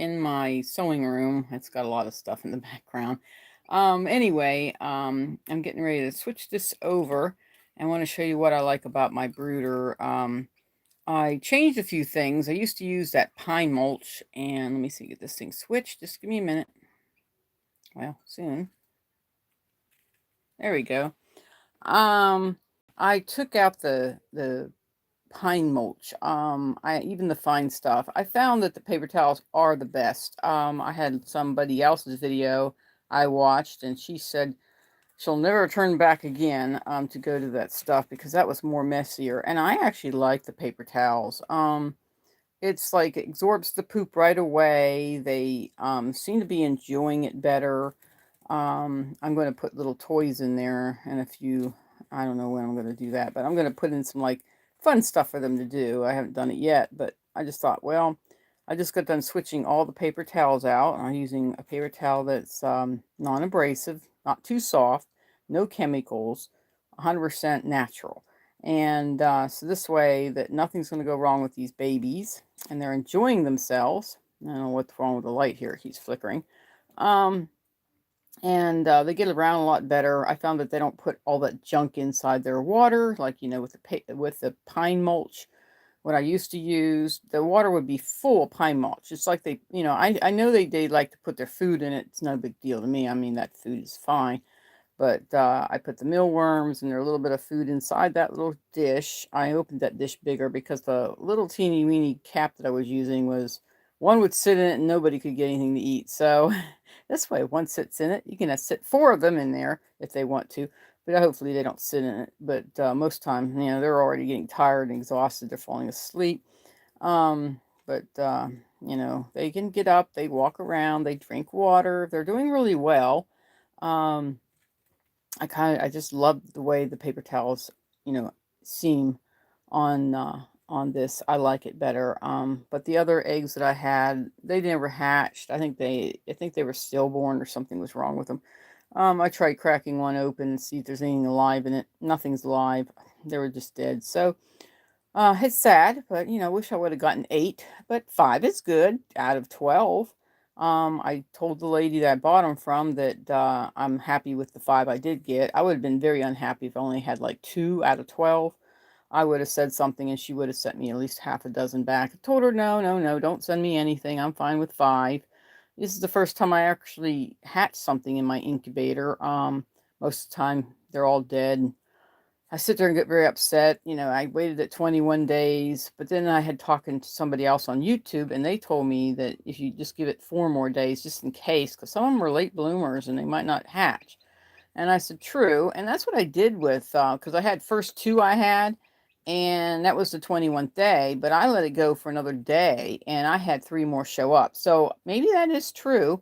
in my sewing room. It's got a lot of stuff in the background. Anyway, I'm getting ready to switch this over. I want to show you what I like about my brooder. I changed a few things. I used to use that pine mulch, and let me see, get this thing switched. Just give me a minute. Well, soon. There we go. Um, I took out the pine mulch. I even the fine stuff. I found that the paper towels are the best. I had somebody else's video I watched, and she said she'll never turn back again to go to that stuff because that was more messier. And I actually like the paper towels. It's like it absorbs the poop right away. They seem to be enjoying it better. I'm going to put little toys in there and a few, I don't know when I'm going to do that, but I'm going to put in some like fun stuff for them to do. I haven't done it yet, but I just thought, well, I just got done switching all the paper towels out. I'm using a paper towel that's non-abrasive, not too soft, no chemicals, 100% natural. And so this way that nothing's going to go wrong with these babies and they're enjoying themselves. I don't know what's wrong with the light here. It keeps flickering. Um, and they get around a lot better. I found that they don't put all that junk inside their water, like with the pine mulch. What I used to use, the water would be full of pine mulch. It's like I know they like to put their food in it. It's no big deal to me. I mean, that food is fine. But I put the mealworms and their little bit of food inside that little dish. I opened that dish bigger because the little teeny weeny cap that I was using was, one would sit in it and nobody could get anything to eat. So this way, one sits in it. You can sit four of them in there if they want to, but hopefully they don't sit in it. But most time, they're already getting tired and exhausted. They're falling asleep. But they can get up, they walk around, they drink water. They're doing really well. Um, I just love the way the paper towels, seem on this. I like it better. But the other eggs that I had, they never hatched. I think they were stillborn or something was wrong with them. I tried cracking one open and see if there's anything alive in it. Nothing's alive. They were just dead. So, it's sad, but wish I would have gotten 8, but 5 is good out of 12. I told the lady that I bought them from that I'm happy with the 5 I did get. I would have been very unhappy if I only had like 2 out of 12. I would have said something and she would have sent me at least half a dozen back. I told her, no, no, no, don't send me anything. I'm fine with 5. This is the first time I actually hatched something in my incubator. Most of the time they're all dead. I sit there and get very upset. I waited at 21 days, but then I had talking to somebody else on YouTube, and they told me that if you just give it 4 more days, just in case, because some of them are late bloomers and they might not hatch. And I said, true. And that's what I did with, because I had first 2 I had, and that was the 21th day, but I let it go for another day, and I had 3 more show up. So maybe that is true,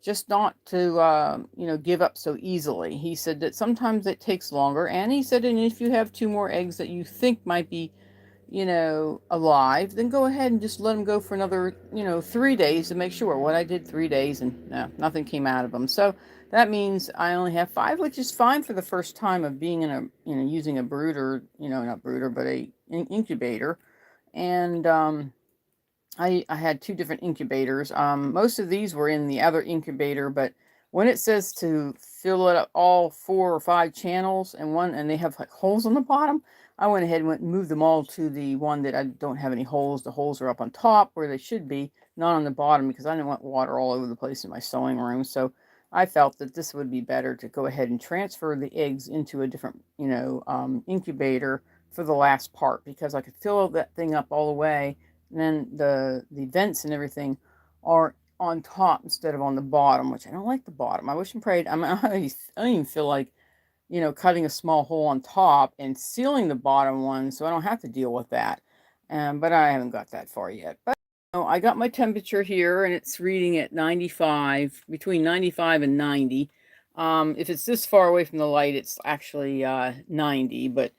just not to, give up so easily. He said that sometimes it takes longer, and he said, and if you have 2 more eggs that you think might be alive, then go ahead and just let them go for another, 3 days to make sure. What I did 3 days and no, nothing came out of them. So that means I only have 5, which is fine for the first time of being in a, using a brooder, not brooder, but an incubator. And, I had 2 different incubators. Most of these were in the other incubator, but when it says to fill it up all 4 or 5 channels and they have like holes on the bottom, I went ahead and moved them all to the one that I don't have any holes. The holes are up on top where they should be, not on the bottom, because I didn't want water all over the place in my sewing room. So I felt that this would be better to go ahead and transfer the eggs into a different, incubator for the last part, because I could fill that thing up all the way, and then the vents and everything are on top instead of on the bottom, which I don't like the bottom. I wish and prayed. I don't even feel like, cutting a small hole on top and sealing the bottom one so I don't have to deal with that. But I haven't got that far yet. But I got my temperature here, and it's reading at 95, between 95 and 90. If it's this far away from the light, it's actually 90, but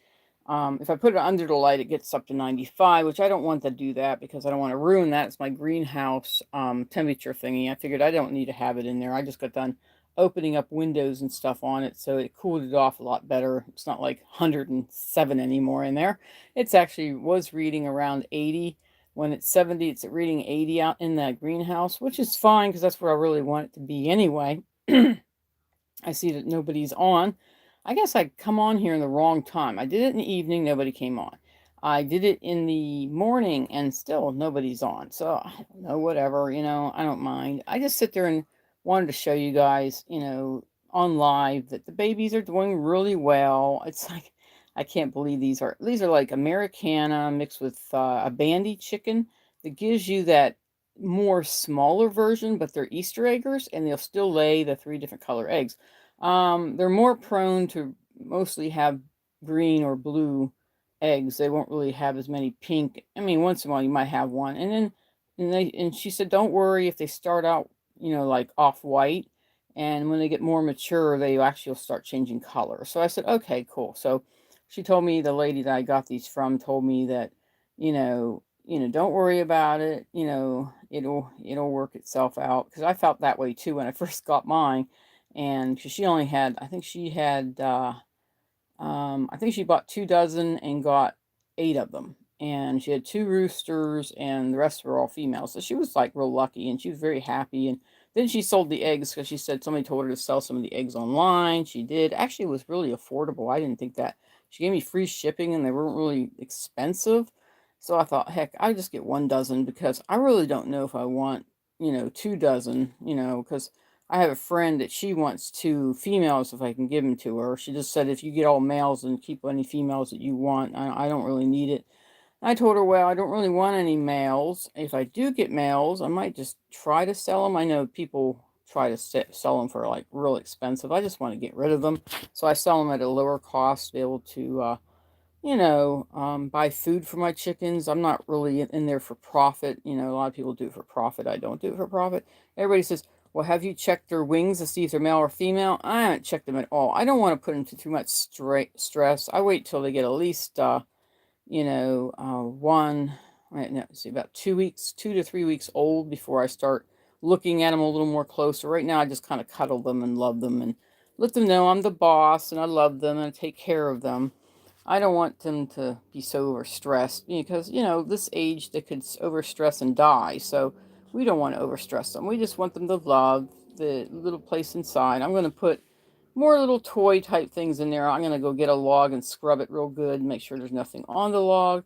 if I put it under the light, it gets up to 95, which I don't want to do that because I don't want to ruin that. It's my greenhouse temperature thingy. I figured I don't need to have it in there. I just got done opening up windows and stuff on it, so it cooled it off a lot better. It's not like 107 anymore in there. It's actually was reading around 80. When it's 70, it's reading 80 out in that greenhouse, which is fine because that's where I really want it to be anyway. I see that nobody's on. I guess I come on here in the wrong time. I did it in the evening, nobody came on. I did it in the morning and still nobody's on. So I don't know, whatever, I don't mind. I just sit there and wanted to show you guys, on live that the babies are doing really well. It's like I can't believe these are like Americana mixed with a bandy chicken that gives you that more smaller version, but they're Easter eggers and they'll still lay the 3 different color eggs. They're more prone to mostly have green or blue eggs. They won't really have as many pink. I mean, once in a while you might have one. And she said, don't worry if they start out, like off white. And when they get more mature, they actually will start changing color. So I said, okay, cool. So she told me, the lady that I got these from told me that, don't worry about it. It'll work itself out. Because I felt that way too when I first got mine. And because she only had, I think she bought 2 dozen and got 8 of them. And she had 2 roosters, and the rest were all females. So she was like real lucky, and she was very happy. And then she sold the eggs because she said somebody told her to sell some of the eggs online. She did. Actually, it was really affordable. I didn't think that. She gave me free shipping, and they weren't really expensive. So I thought, heck, I'll just get 1 dozen because I really don't know if I want, 2 dozen, because I have a friend that she wants 2 females if I can give them to her. She just said if you get all males and keep any females that you want, I don't really need it. I told her, well, I don't really want any males. If I do get males, I might just try to sell them. I know people try to sell them for like real expensive. I just want to get rid of them. So I sell them at a lower cost to be able to buy food for my chickens. I'm not really in there for profit. A lot of people do it for profit. I don't do it for profit. Everybody says, well, have you checked their wings to see if they're male or female? I haven't checked them at all. I don't want to put them to too much stress. I wait till they get at least, one, right now, see, about 2 weeks, 2 to 3 weeks old before I start looking at them a little more closer. Right now, I just kind of cuddle them and love them and let them know I'm the boss and I love them and I take care of them. I don't want them to be so overstressed because, this age they could overstress and die. So we don't want to overstress them. We just want them to love the little place inside. I'm going to put more little toy type things in there. I'm going to go get a log and scrub it real good, make sure there's nothing on the log,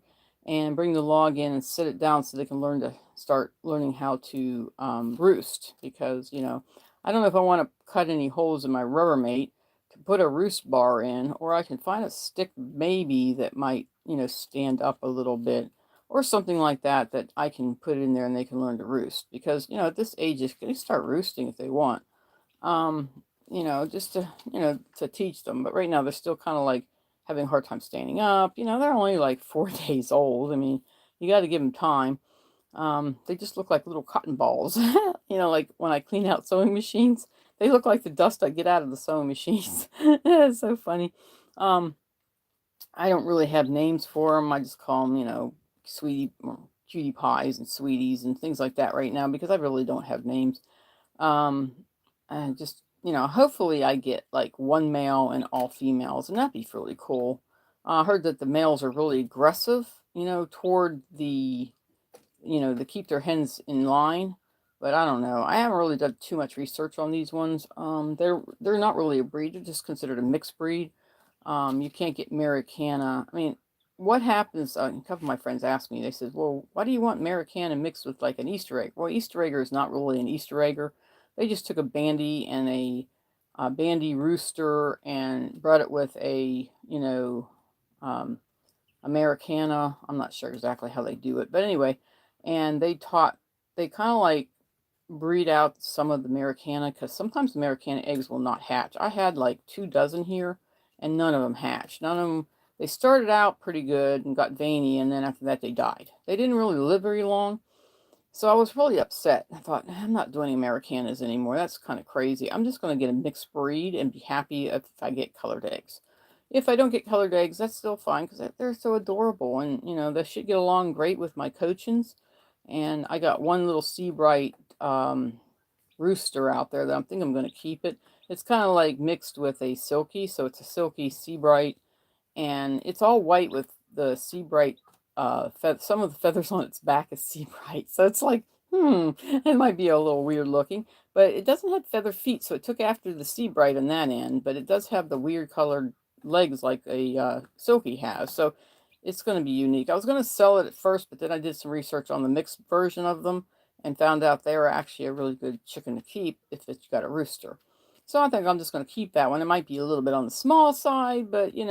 and bring the log in and sit it down so they can start learning how to roost. Because, I don't know if I want to cut any holes in my Rubbermaid to put a roost bar in, or I can find a stick maybe that might, stand up a little bit or something like that that I can put in there and they can learn to roost. Because, at this age, they can start roosting if they want. Um, just to teach them. But right now they're still kind of like having a hard time standing up. They're only like 4 days old. I mean, you got to give them time. They just look like little cotton balls. Like when I clean out sewing machines, they look like the dust I get out of the sewing machines. It's so funny. Um, I don't really have names for them. I just call them, sweetie, or cutie pies and sweeties and things like that right now because I really don't have names. Um, and just, hopefully I get like 1 male and all females, and that'd be really cool. I heard that the males are really aggressive, toward to keep their hens in line. But I don't know. I haven't really done too much research on these ones. They're not really a breed. They're just considered a mixed breed. You can't get Americana. I mean, what happens? A couple of my friends asked me. They said, "Well, why do you want Americana mixed with like an Easter egg?" Well, Easter egger is not really an Easter egger. They just took a bandy and a bandy rooster and bred it with a um, Americana. I'm not sure exactly how they do it, but anyway, and they kind of like breed out some of the Americana because sometimes Americana eggs will not hatch. I had like 2 dozen here and none of them hatched. None of them, they started out pretty good and got veiny, and then after that they died. They didn't really live very long. So I was really upset. I thought, I'm not doing Americanas anymore. That's kind of crazy. I'm just going to get a mixed breed and be happy if I get colored eggs. If I don't get colored eggs, that's still fine because they're so adorable. And, they should get along great with my cochins. And I got one little Seabright rooster out there that I think I'm going to keep it. It's kind of like mixed with a silky. So it's a silky Seabright. And it's all white with the Seabright some of the feathers on its back is sea bright. So it's like, it might be a little weird looking, but it doesn't have feather feet, so it took after the sea bright on that end, but it does have the weird colored legs like a silky has. So it's going to be unique. I was going to sell it at first, but then I did some research on the mixed version of them and found out they were actually a really good chicken to keep if it's got a rooster. So I think I'm just going to keep that one. It might be a little bit on the small side, but he's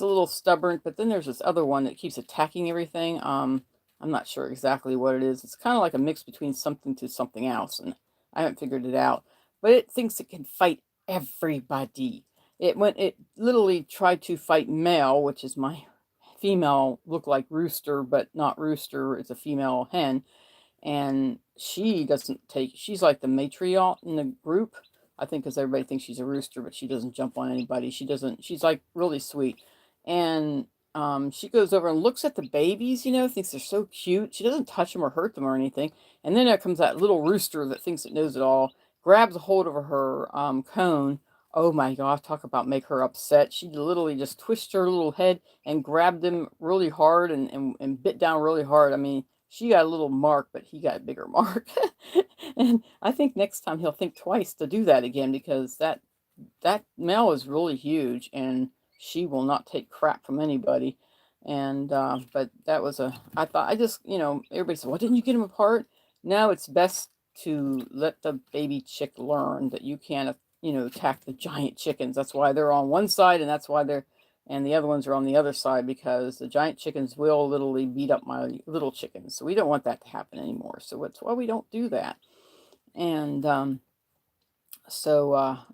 a little stubborn. But then there's this other one that keeps attacking everything. I'm not sure exactly what it is. It's kind of like a mix between something to something else, and I haven't figured it out. But it thinks it can fight everybody. It literally tried to fight Mel, which is my female, look like rooster, but not rooster. It's a female hen, and she doesn't take. She's like the matriarch in the group. I think because everybody thinks she's a rooster, but she doesn't jump on anybody. She doesn't. She's like really sweet, and she goes over and looks at the babies. Thinks they're so cute. She doesn't touch them or hurt them or anything. And then there comes that little rooster that thinks it knows it all. Grabs a hold of her cone. Oh my gosh, talk about make her upset. She literally just twisted her little head and grabbed him really hard and bit down really hard. I mean, she got a little mark, but he got a bigger mark. And I think next time he'll think twice to do that again because that male is really huge and she will not take crap from anybody. And but that was I thought I just, everybody said, well, didn't you get him apart? No, it's best to let the baby chick learn that you can't, attack the giant chickens. That's why they're on one side, and that's why and the other ones are on the other side, because the giant chickens will literally beat up my little chickens. So we don't want that to happen anymore. So that's why we don't do that. And the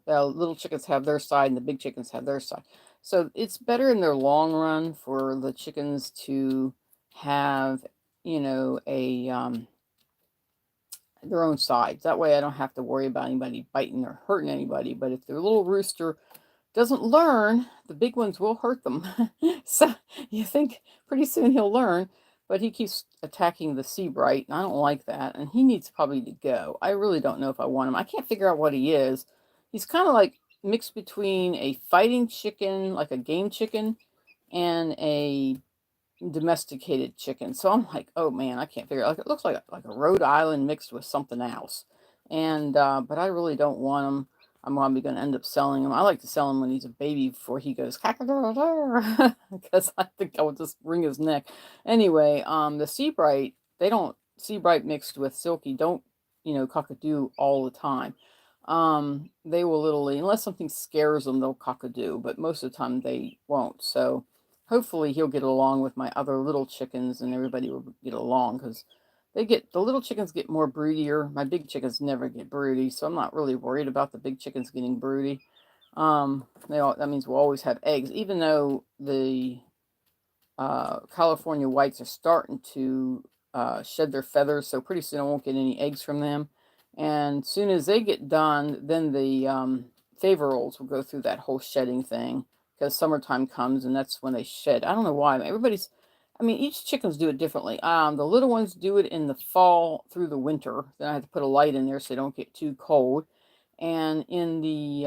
little chickens have their side and the big chickens have their side. So it's better in their long run for the chickens to have, their own sides. That way I don't have to worry about anybody biting or hurting anybody. But if their little rooster doesn't learn, the big ones will hurt them. So you think pretty soon he'll learn, but he keeps attacking the sea bright, and I don't like that, and he needs probably to go. I really don't know if I want him. I can't figure out what he is. He's kind of like mixed between a fighting chicken, like a game chicken, and a domesticated chicken. So I'm like, oh man, I can't figure it out. It looks like a Rhode Island mixed with something else. And but I really don't want him. I'm probably going to end up selling him. I like to sell him when he's a baby before he goes because I think I would just wring his neck. Anyway, the sea bright, they don't sea bright mixed with silky don't, cockadoo all the time. They will literally, unless something scares them, they'll cockadoo, but most of the time they won't. So hopefully he'll get along with my other little chickens and everybody will get along because the little chickens get more broodier. My big chickens never get broody, so I'm not really worried about the big chickens getting broody. That means we'll always have eggs, even though the California whites are starting to shed their feathers, so pretty soon I won't get any eggs from them. And as soon as they get done, then the favorals will go through that whole shedding thing because summertime comes and that's when they shed. I don't know why. Each chickens do it differently. The little ones do it in the fall through the winter. Then I have to put a light in there so they don't get too cold. And in the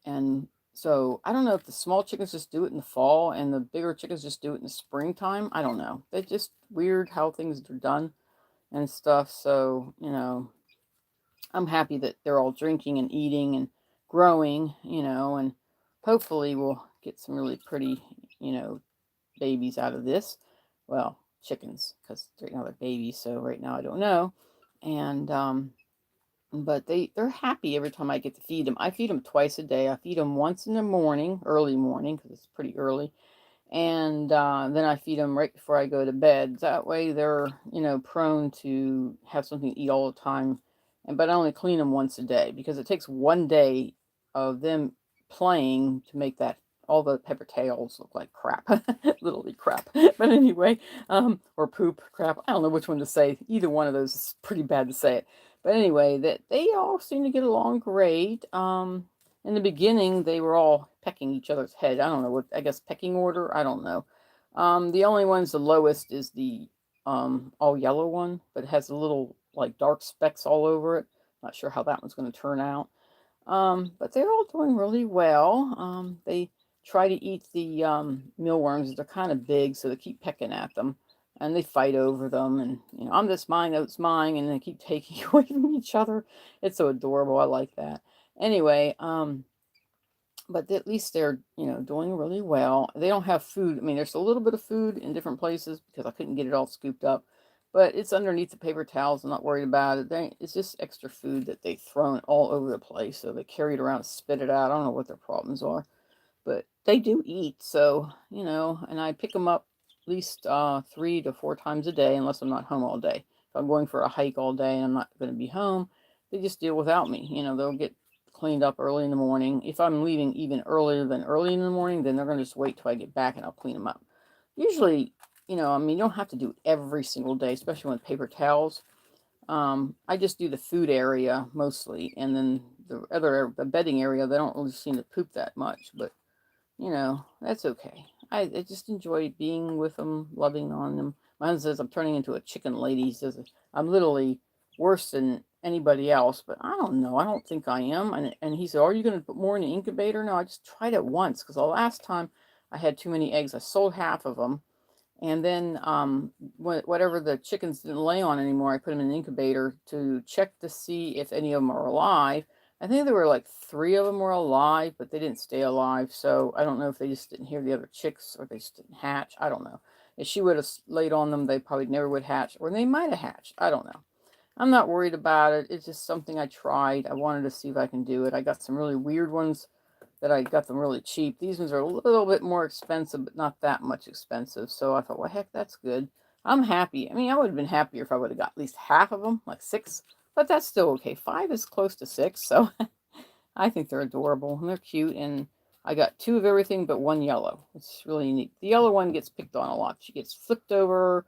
and so I don't know if the small chickens just do it in the fall and the bigger chickens just do it in the springtime. I don't know. They're just weird how things are done and stuff. So, I'm happy that they're all drinking and eating and growing, and hopefully we'll get some really pretty, babies out of this. Well, chickens, because right now they're babies, so right now I don't know. And but they're happy every time I get to feed them. I feed them twice a day. I feed them once in the morning, early morning, because it's pretty early, and then I feed them right before I go to bed. That way they're, prone to have something to eat all the time. But I only clean them once a day because it takes one day of them playing to make that all the pepper tails look like crap, literally crap. But anyway, or poop, crap. I don't know which one to say. Either one of those is pretty bad to say it. But anyway, that they all seem to get along great. In the beginning, they were all pecking each other's head. I don't know I guess pecking order. I don't know. The only one's the lowest is the all yellow one, but it has a little like dark specks all over it. Not sure how that one's going to turn out. But they're all doing really well. They try to eat the mealworms. They're kind of big, so they keep pecking at them, and they fight over them. And I'm this mine, that's mine, and they keep taking away from each other. It's so adorable. I like that. Anyway, but at least they're doing really well. They don't have food. I mean, there's a little bit of food in different places because I couldn't get it all scooped up, but it's underneath the paper towels. I'm not worried about it. It's just extra food that they've thrown all over the place, so they carry it around and spit it out. I don't know what their problems are, but they do eat. So and I pick them up at least 3 to 4 times a day, unless I'm not home all day. If I'm going for a hike all day and I'm not going to be home, they just deal without me. They'll get cleaned up early in the morning. If I'm leaving even earlier than early in the morning, then they're going to just wait till I get back and I'll clean them up. Usually, I mean, you don't have to do it every single day, especially with paper towels. I just do the food area mostly, and then the bedding area, they don't really seem to poop that much, but that's okay. I just enjoy being with them, loving on them. My husband says I'm turning into a chicken lady. He says I'm literally worse than anybody else, but I don't know. I don't think I am. And he said, are you going to put more in the incubator? No, I just tried it once because the last time I had too many eggs. I sold half of them. And then whatever the chickens didn't lay on anymore, I put them in the incubator to check to see if any of them are alive. I think there were like 3 of them were alive, but they didn't stay alive. So I don't know if they just didn't hear the other chicks or they just didn't hatch. I don't know. If she would have laid on them, they probably never would hatch, or they might have hatched. I don't know. I'm not worried about it. It's just something I tried. I wanted to see if I can do it. I got some really weird ones that I got them really cheap. These ones are a little bit more expensive, but not that much expensive. So I thought, well, heck, that's good. I'm happy. I mean, I would have been happier if I would have got at least half of them, like 6, but that's still okay. 5 is close to 6, so I think they're adorable and they're cute. And I got 2 of everything but 1 yellow. It's really neat. The yellow one gets picked on a lot. She gets flipped over.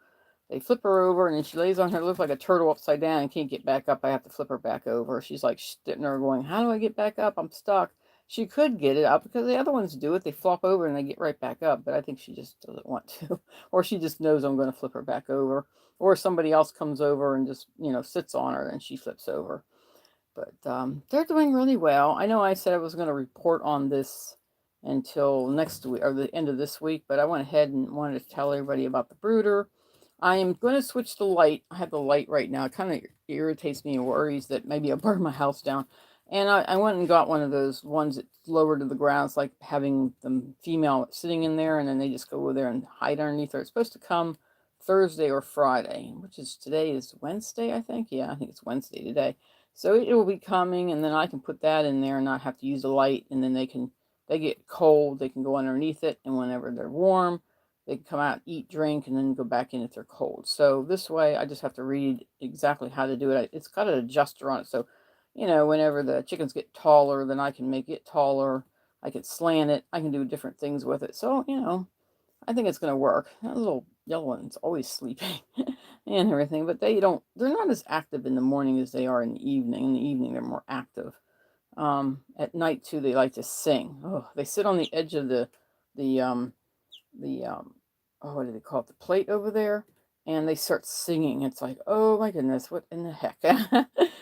They flip her over, and then she lays on her, looks like a turtle upside down and can't get back up. I have to flip her back over. She's like sitting there going, how do I get back up? I'm stuck. She could get it up because the other ones do it. They flop over and they get right back up, but I think she just doesn't want to. Or she just knows I'm going to flip her back over. Or somebody else comes over and just, sits on her and she flips over. But they're doing really well. I know I said I was going to report on this until next week or the end of this week, but I went ahead and wanted to tell everybody about the brooder. I am going to switch the light. I have the light right now. It kind of irritates me and worries that maybe I'll burn my house down. And I went and got one of those ones that's lower to the ground. It's like having the female sitting in there, and then they just go over there and hide underneath her. It's supposed to come Thursday or Friday, which is today is Wednesday, I think. Yeah, I think it's Wednesday today. So it will be coming, and then I can put that in there and not have to use the light. And then they get cold, they can go underneath it, and whenever they're warm, they can come out, eat, drink, and then go back in if they're cold. So this way, I just have to read exactly how to do it. It's got an adjuster on it, so whenever the chickens get taller, then I can make it taller. I can slant it. I can do different things with it. So, I think it's going to work. That little yellow one's always sleeping and everything, but they're not as active in the morning as they are in the evening. In the evening, they're more active. At night, too, they like to sing. Oh, they sit on the edge of the, oh, what do they call it? The plate over there. And they start singing. It's like, oh my goodness, what in the heck?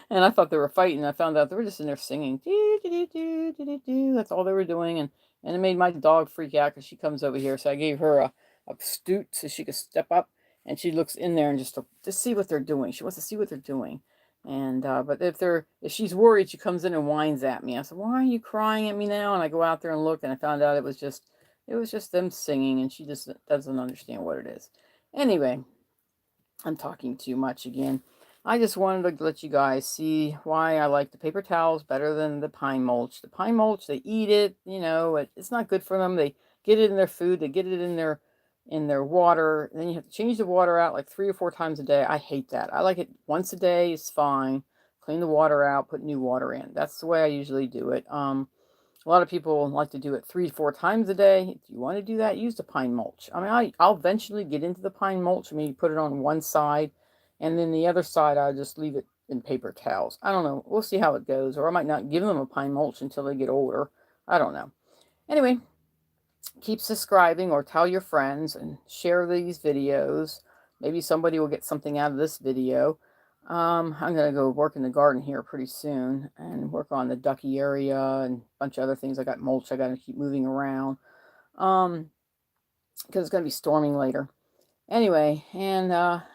And I thought they were fighting. I found out they were just in there singing. Do, do, do, do, do, do, do. That's all they were doing. And it made my dog freak out because she comes over here. So I gave her a stoot so she could step up. And she looks in there and just to see what they're doing. She wants to see what they're doing. And but if she's worried, she comes in and whines at me. I said, why are you crying at me now? And I go out there and look, and I found out it was just them singing, and she just doesn't understand what it is. Anyway, I'm talking too much again. I just wanted to let you guys see why I like the paper towels better than the pine mulch. The pine mulch, they eat it, it's not good for them. They get it in their food, they get it in their water. And then you have to change the water out like 3 or 4 times a day. I hate that. I like it once a day is fine. Clean the water out, put new water in. That's the way I usually do it. A lot of people like to do it 3 to 4 times a day. If you want to do that, use the pine mulch. I mean, I'll eventually get into the pine mulch. I mean, you put it on one side, and then the other side, I'll just leave it in paper towels. I don't know. We'll see how it goes. Or I might not give them a pine mulch until they get older. I don't know. Anyway, keep subscribing or tell your friends and share these videos. Maybe somebody will get something out of this video. I'm going to go work in the garden here pretty soon and work on the ducky area and a bunch of other things. I got mulch I got to keep moving around. because it's going to be storming later. Anyway, and,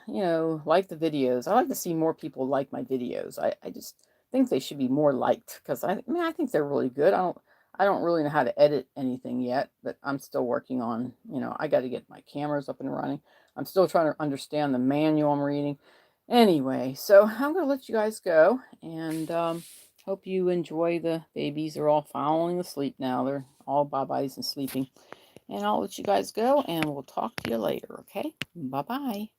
you know, like the videos. I like to see more people like my videos. I just think they should be more liked because I think they're really good. I don't really know how to edit anything yet, but I'm still working on, you know, I got to get my cameras up and running. I'm still trying to understand the manual I'm reading. Anyway, so I'm going to let you guys go, and hope you enjoy the babies. They're all falling asleep now. They're all bye-byes and sleeping. And I'll let you guys go, and we'll talk to you later, okay? Bye-bye.